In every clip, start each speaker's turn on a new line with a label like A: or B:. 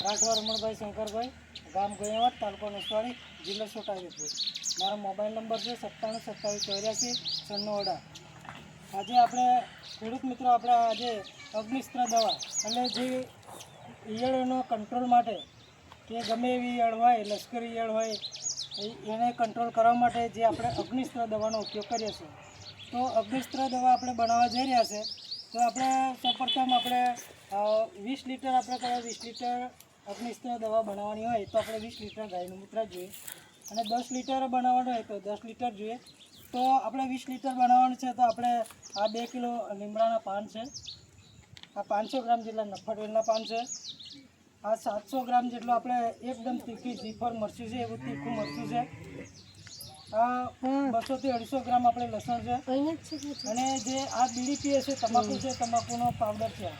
A: રાઠવા રમણભાઈ શંકરભાઈ, ગામ ગોયાવાડ, તાલુકો નસવાડી, જિલ્લો છોટાઉદેપુર. મારો મોબાઈલ નંબર છે 97 27 84 96 18. આજે આપણે ખેડૂત મિત્રો આપણે આજે અગ્નિસ્ત્ર દવા એટલે જે ઈયળોનો કંટ્રોલ માટે કે ગમે એવી ઈયળ હોય, લશ્કરી ઈયળ હોય, એને કંટ્રોલ કરવા માટે જે આપણે અગ્નિસ્ત્ર દવાનો ઉપયોગ કરીએ છીએ. તો અગ્નિસ્ત્ર દવા આપણે બનાવવા જઈ રહ્યા છે. તો આપણે સૌપ્રથમ આપણે 20 લીટર આપણે 20 લીટર અગ્નિસ્ત્ર દવા બનાવવાની હોય તો આપણે 20 લીટર ગાયનું મૂત્ર જોઈએ, અને 10 લીટર બનાવવાનું હોય તો 10 લીટર જોઈએ. તો આપણે 20 લીટર બનાવવાનું છે તો આપણે આ 2 કિલો લીમડાના પાન છે, આ 500 ગ્રામ જેટલા નફાટવેલના પાન છે, આ 700 ગ્રામ જેટલું આપણે એકદમ તીખી જીફર મરચું છે, એવું તીખું મરચું છે, આ 200 થી 250 ગ્રામ આપણે લસણ છે, અને જે આ બીડી પીએ છે તમાકુ છે, તમાકુનો પાવડર છે.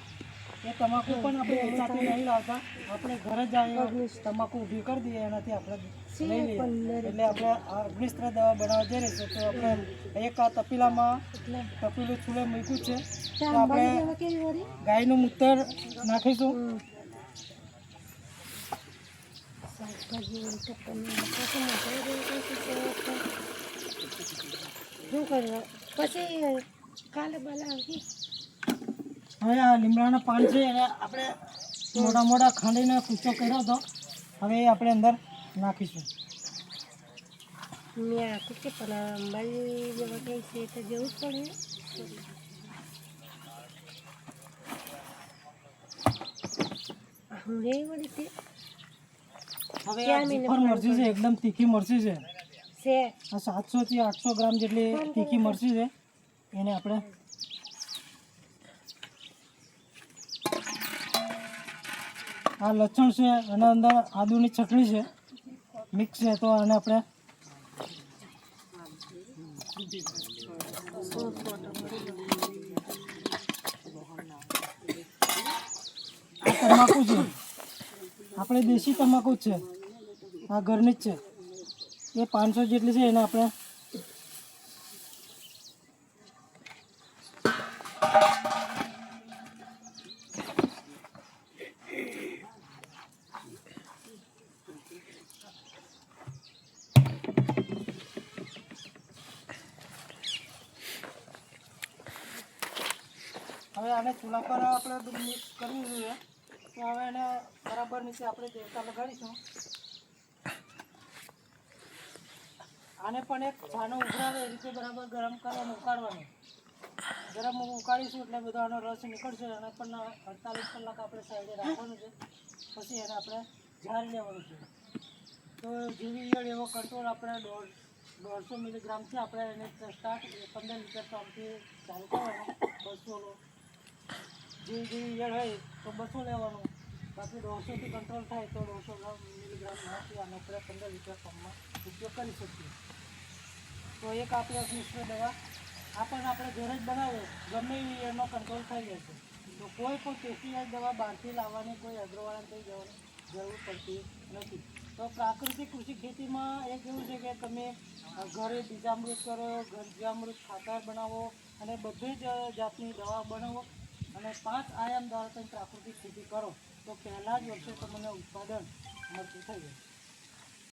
A: એ તમાકુ પણ આપણે વેચાતી નહીં લાવતા, આપણે ઘરે જ તમાકુ ઊભી કરી દઈએ, એનાથી આપણે લઈ લઈએ. એટલે આપણે આ અગ્નિસ્ત્ર દવા બનાવવા જઈ રહીશું. તો આપણે એક આ તપેલામાં તપેલું છૂલે મૂક્યું છે, તો આપણે ગાયનું મૂત્ર નાખીશું. હવે આ લીમડાના પાન છે એને આપણે મોટા ખાંડીને કૂચો કર્યો હતો, હવે એ આપણે અંદર નાખીશું. હવે આ જીફર મરચી છે, એકદમ તીખી મરચી છે, આ 700 થી 800 ગ્રામ જેટલી તીખી મરચી છે, એને આપણે આ લસણ છે, એના અંદર આદુની ચટણી છે, મિક્સ છે. તો આને આપણે આ તમાકુ છે, આપણે દેશી તમાકુ જ છે, આ ઘરની જ છે, એ 500 જેટલી છે, એને આપણે હવે આને ચૂલા પર આપણે બધું મિક્સ કરવું જોઈએ. તો હવે એને બરાબર નીચે આપણે દેવતા લગાડીશું. આને પણ એક છાનો ઉભરાવે એ રીતે બરાબર ગરમ કરવાનું, ઉકાળવાનું. ગરમ ઉકાળીશું એટલે બધો આનો રસ નીકળશે. અને પણ 48 કલાક આપણે સાઈડે રાખવાનું છે, પછી એને આપણે ઝારી લેવાનું છે. તો જેવી ઈયળ એવો કંટ્રોલ આપણે 150 મિલીગ્રામથી આપણે એને સ્ટાર્ટ 15 લીટર પંપથી ચાલુ કરવાનું. 200 જેવી ઈયળ હોય તો 200 લેવાનું, બાકી 150થી કંટ્રોલ થાય તો 200 મિલીગ્રામ નાખી અને આપણે 15 લીટર પંપમાં ઉપયોગ કરી શકીએ. તો એક આપણે અગ્નિસ્ત્ર દવા આ પણ આપણે ઘરે જ બનાવીએ, ગમે એવી ઈયળનો કંટ્રોલ થઈ જશે. તો કોઈ પણ પેસ્ટિસાઇડ દવા બહારથી લાવવાની, કોઈ અગ્રવાળા થઈ જવાની જરૂર પડતી નથી. તો પ્રાકૃતિક કૃષિ ખેતીમાં એક એવું છે કે તમે ઘરે બીજામૃત કરો, ઘરજીવામૃત ખાતર બનાવો, અને બધી જ જાતની દવા બનાવો, અને 5 આયામ દ્વારા તમે પ્રાકૃતિક ખેતી કરો તો પહેલાં જ વર્ષે તમને ઉત્પાદન મળતું થઈ જાય.